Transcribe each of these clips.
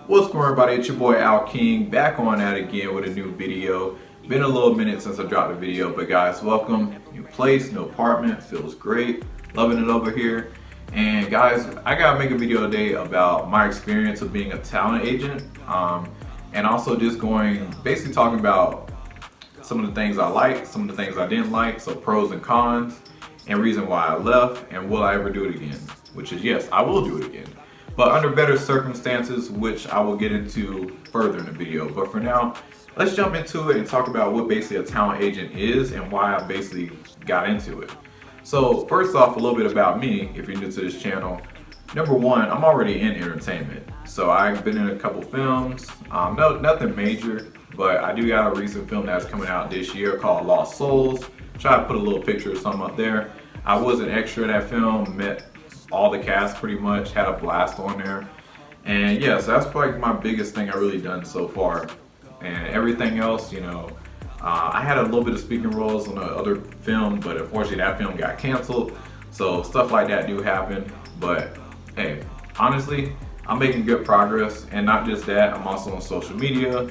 What's going on, everybody? It's your boy Al King, back on that again with a new video. Been a little minute since I dropped a video, but guys, welcome. New place, new apartment, feels great. Loving it over here. And guys, I gotta make a video today about my experience of being a talent agent, and also just basically talking about some of the things I like, some of the things I didn't like, so pros and cons, and reason why I left, and will I ever do it again? Which is yes, I will do it again, but under better circumstances, which I will get into further in the video. But for now, let's jump into it and talk about what basically a talent agent is and why I basically got into it. So first off, a little bit about me, if you're new to this channel. Number one, I'm already in entertainment. So I've been in a couple films, nothing major, but I do got a recent film that's coming out this year called Lost Souls. Try to put a little picture or something up there. I was an extra in that film, met all the cast pretty much, had a blast on there. And yeah, so that's probably my biggest thing I've really done so far. And everything else, I had a little bit of speaking roles on the other film, but unfortunately that film got canceled. So stuff like that do happen. But hey, honestly, I'm making good progress. And not just that, I'm also on social media,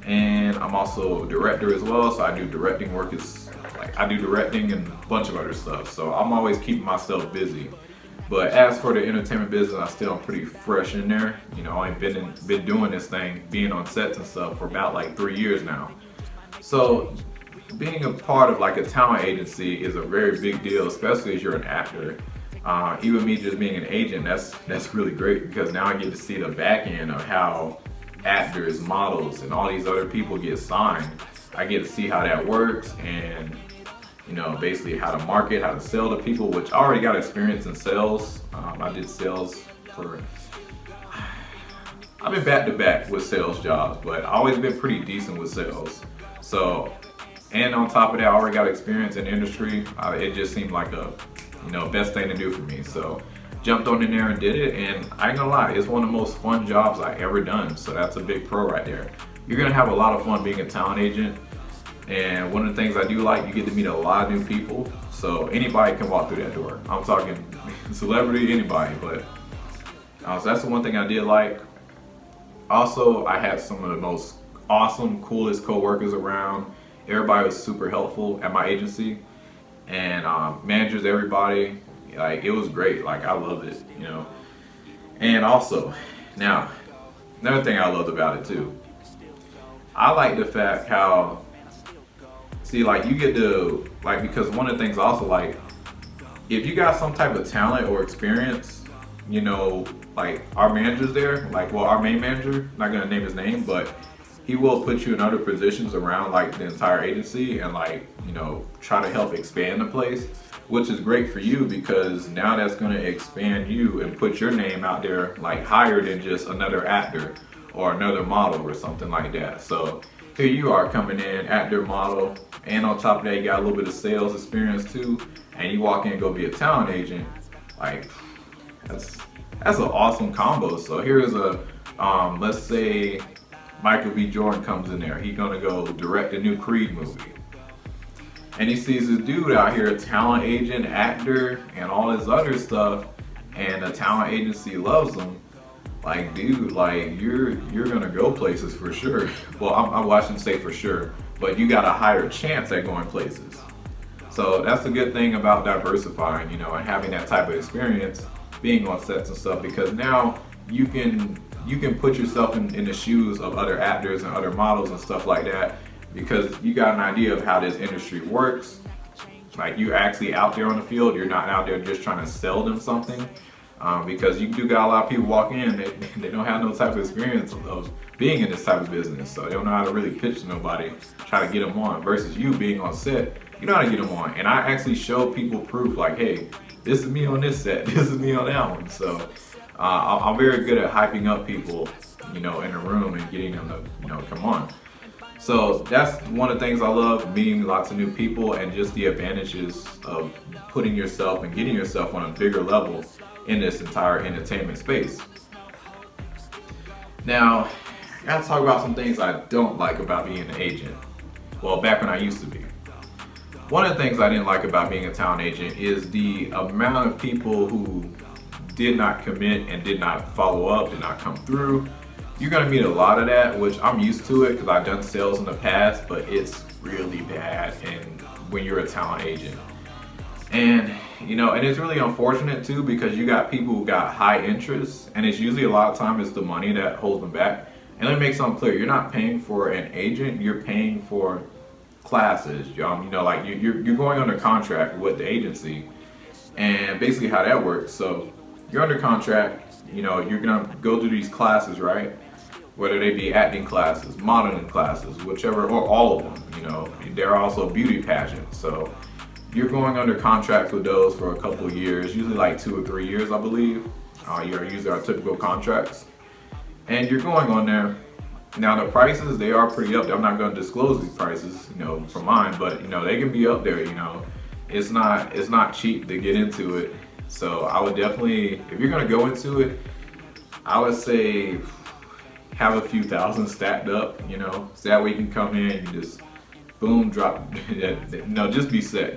and I'm also a director as well. So I do directing work. I do directing and a bunch of other stuff. So I'm always keeping myself busy. But as for the entertainment business, I still am pretty fresh in there. I've been doing this thing, being on sets and stuff for about like 3 years now. So being a part of like a talent agency is a very big deal, especially as you're an actor. Even me just being an agent, that's really great, because now I get to see the back end of how actors, models, and all these other people get signed. I get to see how that works, and basically how to market, how to sell to people, which I already got experience in sales. I did sales I've been back to back with sales jobs, but I've always been pretty decent with sales. So, and on top of that, I already got experience in the industry. It just seemed like a, best thing to do for me. So jumped on in there and did it, and I ain't gonna lie, it's one of the most fun jobs I ever done. So that's a big pro right there. You're gonna have a lot of fun being a talent agent. And one of the things I do like, you get to meet a lot of new people. So anybody can walk through that door. I'm talking celebrity, anybody, but so that's the one thing I did like. Also, I had some of the most awesome, coolest co-workers around. Everybody was super helpful at my agency, and managers, everybody, like, it was great. Like, I loved it, And also, now, another thing I loved about it too, I like the fact how, see, like, you get to, like, because one of the things I also like, if you got some type of talent or experience, like our manager's there, our main manager, not gonna name his name, but he will put you in other positions around like the entire agency and try to help expand the place, which is great for you, because now that's gonna expand you and put your name out there like higher than just another actor or another model or something like that. So here you are coming in, actor, model, and on top of that, you got a little bit of sales experience too, and you walk in and go be a talent agent. Like, that's an awesome combo. So here's let's say Michael B. Jordan comes in there. He's gonna go direct a new Creed movie, and he sees this dude out here, a talent agent, actor, and all this other stuff, and the talent agency loves him. Like, dude, like, you're gonna go places for sure. Well, I'm watching say for sure, but you got a higher chance at going places. So that's a good thing about diversifying, and having that type of experience, being on sets and stuff, because now you can put yourself in the shoes of other actors and other models and stuff like that, because you got an idea of how this industry works. Like, you're actually out there on the field. You're not out there just trying to sell them something. Because you do got a lot of people walk in, they don't have no type of experience of being in this type of business, so they don't know how to really pitch to nobody, try to get them on, versus you being on set, you know how to get them on. And I actually show people proof, like, hey, this is me on this set, this is me on that one. So I'm very good at hyping up people, in the room and getting them to, come on. So that's one of the things I love, meeting lots of new people, and just the advantages of putting yourself and getting yourself on a bigger level in this entire entertainment space. Now, I gotta talk about some things I don't like about being an agent. Well, back when I used to be. One of the things I didn't like about being a talent agent is the amount of people who did not commit and did not follow up, did not come through. you're gonna meet a lot of that, which I'm used to it because I've done sales in the past, but it's really bad and when you're a talent agent. And and it's really unfortunate too because you got people who got high interest, and it's usually a lot of time it's the money that holds them back. And let me make something clear: you're not paying for an agent; you're paying for classes. Like you're going under contract with the agency, and basically how that works. So you're under contract. You're gonna go through these classes, right? Whether they be acting classes, modeling classes, whichever, or all of them. There are also beauty pageants. So you're going under contract with those for a couple of years, usually like 2 or 3 years, I believe. Usually our typical contracts. And you're going on there. Now the prices, they are pretty up there. I'm not going to disclose these prices, for mine, but they can be up there. It's not cheap to get into it. So I would definitely, if you're going to go into it, I would say have a few thousand stacked up, so that way you can come in and just boom, drop, just be set,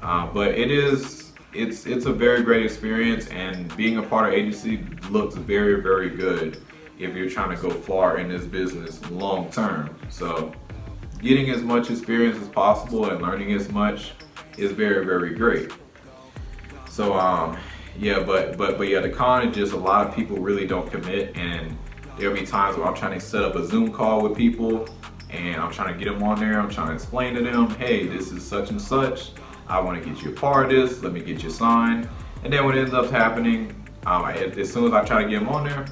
but it's a very great experience, and being a part of agency looks very, very good if you're trying to go far in this business long term. So getting as much experience as possible and learning as much is very, very great. So the con is just a lot of people really don't commit, and there'll be times where I'm trying to set up a Zoom call with people and I'm trying to get them on there. I'm trying to explain to them, hey, this is such and such. I want to get you a part of this. Let me get you signed. And then what ends up happening, as soon as I try to get them on there,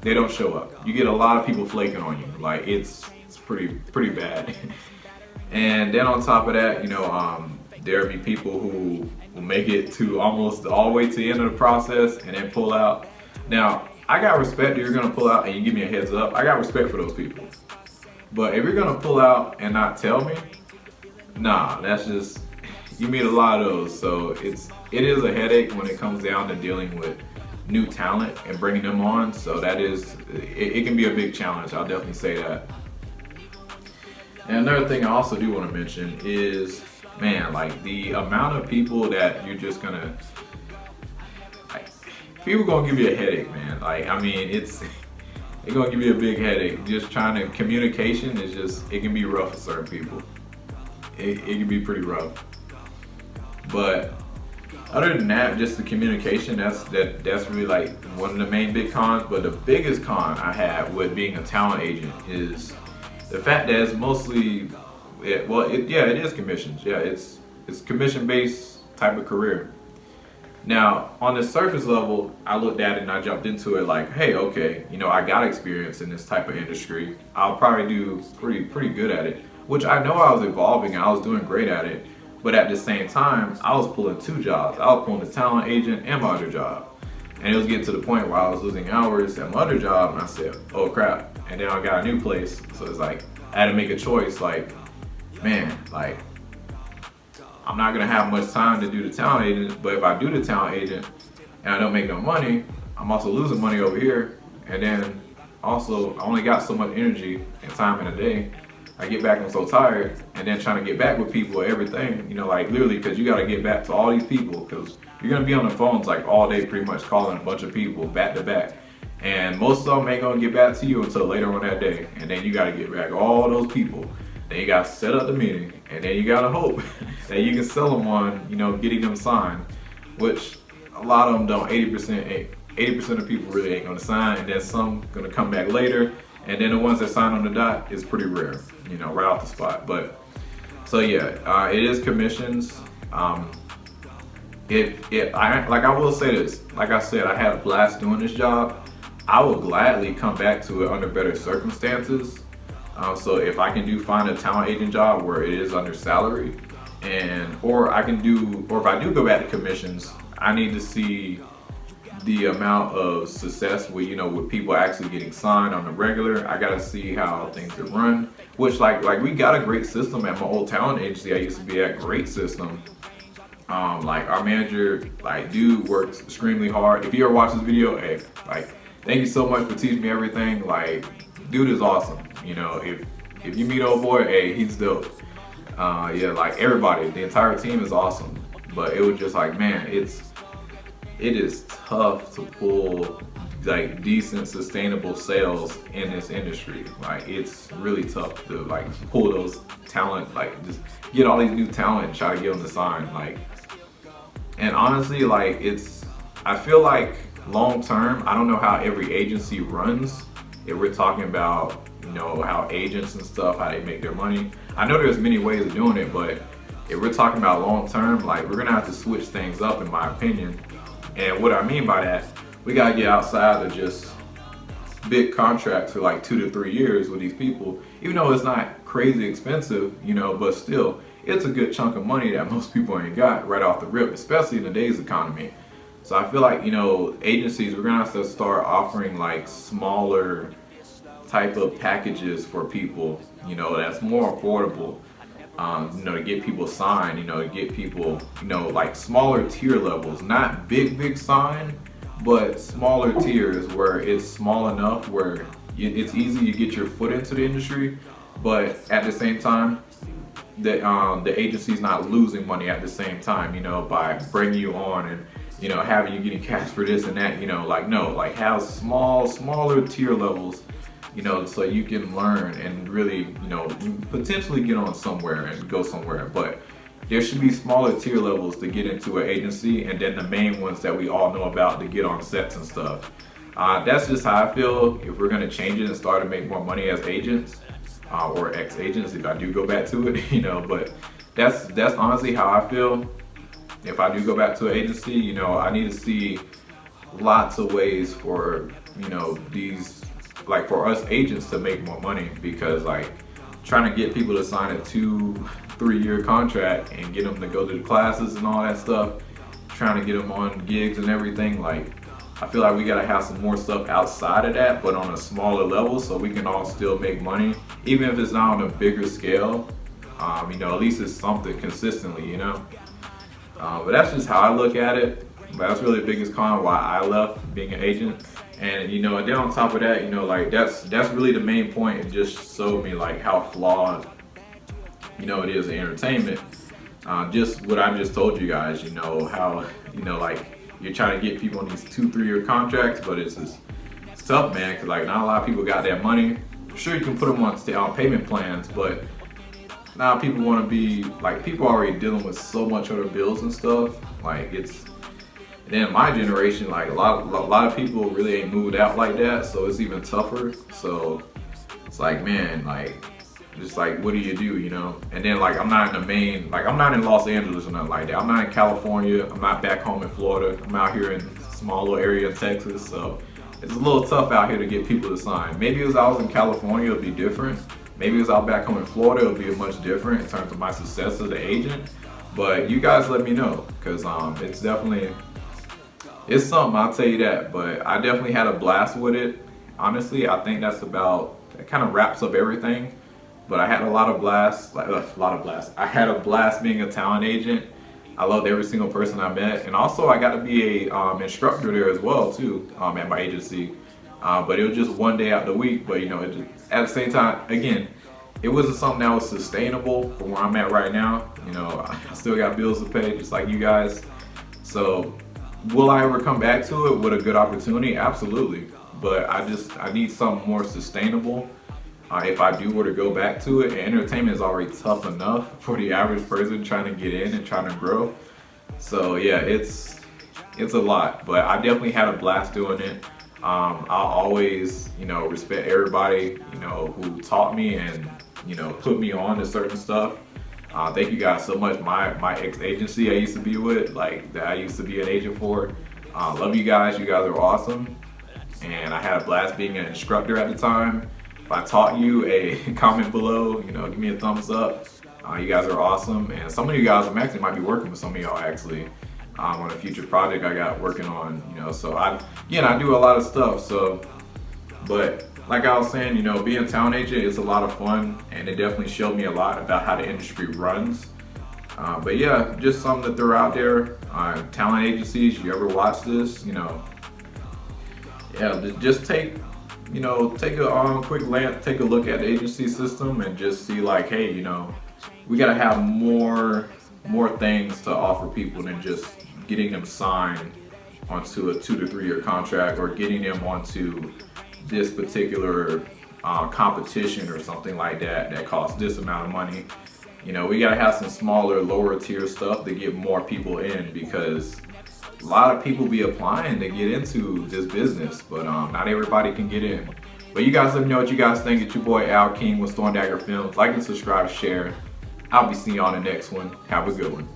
they don't show up. You get a lot of people flaking on you. Like it's pretty bad. And then on top of that, there'll be people who will make it to almost all the way to the end of the process and then pull out. Now, I got respect that you're gonna pull out and you give me a heads up. I got respect for those people. But if you're gonna pull out and not tell me, nah, that's just, you meet a lot of those. So it is a headache when it comes down to dealing with new talent and bringing them on. So that is, it can be a big challenge. I'll definitely say that. And another thing I also do want to mention is, man, like the amount of people that you're just gonna, people gonna give you a headache, man. Like, I mean, it's gonna give you a big headache. Just trying to, communication is just, it can be rough for certain people. It can be pretty rough. But other than that, just the communication, that's really like one of the main big cons. But the biggest con I have with being a talent agent is the fact that it's mostly, it is commissions. Yeah, it's commission-based type of career. Now, on the surface level, I looked at it and I jumped into it like, hey, okay, I got experience in this type of industry. I'll probably do pretty good at it, which I know I was evolving and I was doing great at it. But at the same time, I was pulling 2 jobs. I was pulling the talent agent and my other job. And it was getting to the point where I was losing hours at my other job, and I said, oh crap. And then I got a new place. So it's like, I had to make a choice, like, man, like, I'm not gonna have much time to do the talent agent, but if I do the talent agent and I don't make no money, I'm also losing money over here. And then also, I only got so much energy and time in a day. I get back, I'm so tired, and then trying to get back with people, everything, like literally, because you got to get back to all these people, because you're going to be on the phones like all day pretty much calling a bunch of people back to back. And most of them ain't going to get back to you until later on that day. And then you got to get back all those people. Then you got to set up the meeting, and then you got to hope that you can sell them on, getting them signed, which a lot of them don't. 80% of people really ain't going to sign, and then some going to come back later. And then the ones that sign on the dot is pretty rare, right off the spot. But so yeah, it is commissions. I will say this, like I said, I had a blast doing this job. I will gladly come back to it under better circumstances. So if I can find a talent agent job where it is under salary, or if I do go back to commissions, I need to see the amount of success with people actually getting signed on the regular. I gotta see how things are run, which like we got a great system at my old talent agency I used to be at. Great system. Like our manager, dude works extremely hard. If you ever watch this video, hey, thank you so much for teaching me everything. Dude is awesome. If you meet old boy, hey, he's dope. Everybody, the entire team is awesome. But it was just like, man, it is tough to pull like decent, sustainable sales in this industry. Like it's really tough to like pull those talent, like just get all these new talent and try to get them to sign. Like, and honestly, like I feel like long term, I don't know how every agency runs. If we're talking about, you know, how agents and stuff, how they make their money. I know there's many ways of doing it, but if we're talking about long term, like we're gonna have to switch things up in my opinion. And what I mean by that, we gotta get outside of just big contracts for like 2 to 3 years with these people, even though it's not crazy expensive, you know, but still, it's a good chunk of money that most people ain't got right off the rip, especially in today's economy. So I feel like, you know, agencies, we're gonna have to start offering like smaller type of packages for people, you know, that's more affordable, you know, to get people signed, you know, to get people, you know, like smaller tier levels, not big sign, but smaller tiers where it's small enough where it's easy to get your foot into the industry, but at the same time, the agency's not losing money at the same time, you know, by bringing you on and, you know, having you getting cash for this and that, you know, like no, like have smaller tier levels, you know, so you can learn and really, you know, potentially get on somewhere and go somewhere. But there should be smaller tier levels to get into an agency, and then the main ones that we all know about to get on sets and stuff. That's just how I feel. If we're gonna change it and start to make more money as agents, or ex-agents, if I do go back to it, you know, but that's honestly how I feel. If I do go back to an agency, you know, I need to see lots of ways for, you know, these, like for us agents to make more money, because like trying to get people to sign a 2-3 year contract and get them to go to the classes and all that stuff, trying to get them on gigs and everything, like I feel like we gotta have some more stuff outside of that, but on a smaller level, so we can all still make money, even if it's not on a bigger scale. You know, at least it's something consistently, you know. But that's just how I look at it. But that's really the biggest con why I left being an agent. And you know, and then on top of that, you know, like that's really the main point. It just showed me like how flawed, you know, it is in entertainment. Just what I just told you guys, you know, how, you know, like you're trying to get people on these 2-3 year contracts, but it's tough, man, because like not a lot of people got that money. Sure, you can put them on payment plans, but now people want to be like, people already dealing with so much other bills and stuff. Like it's, and then my generation, like a lot of people really ain't moved out like that, so it's even tougher. So it's like, man, like just like what do, you know? And then like I'm not in the main, like I'm not in Los Angeles or nothing like that. I'm not in California. I'm not back home in Florida. I'm out here in a small little area in Texas. So it's a little tough out here to get people to sign. Maybe if I was in California, it'd be different. Maybe if I was back home in Florida, it'll be much different in terms of my success as an agent. But you guys let me know, because it's definitely, it's something, I'll tell you that. But I definitely had a blast with it. Honestly, I think that kind of wraps up everything. But I had a lot of blasts, I had a blast being a talent agent. I loved every single person I met, and also I got to be a instructor there as well too, at my agency. But it was just one day out the week. But you know, at the same time, again, it wasn't something that was sustainable for where I'm at right now. You know, I still got bills to pay, just like you guys. So, will I ever come back to it with a good opportunity? Absolutely. But I need something more sustainable. If I do were to go back to it, and entertainment is already tough enough for the average person trying to get in and trying to grow. So yeah, it's a lot, but I definitely had a blast doing it. I'll always, you know, respect everybody, you know, who taught me and, you know, put me on to certain stuff. Thank you guys so much. My ex-agency I used to be with, like that I used to be an agent for. Love you guys. You guys are awesome. And I had a blast being an instructor at the time. If I taught you, comment below, you know, give me a thumbs up. You guys are awesome. And some of you guys, I might be working with some of y'all actually on a future project I got working on, you know, so I do a lot of stuff. So, but like I was saying, you know, being a talent agent is a lot of fun, and it definitely showed me a lot about how the industry runs. But yeah, just something to throw out there. Talent agencies, you ever watch this, you know, yeah, just take a quick glance, take a look at the agency system and just see like, hey, you know, we gotta have more things to offer people than just getting them signed onto a 2 to 3 year contract, or getting them onto this particular competition or something like that that costs this amount of money. You know, we gotta have some smaller, lower tier stuff to get more people in, because a lot of people be applying to get into this business, but not everybody can get in. But you guys let me know what you guys think. It's your boy Al King with Storm Dagger Films. Like and subscribe, share. I'll be seeing you on the next one. Have a good one.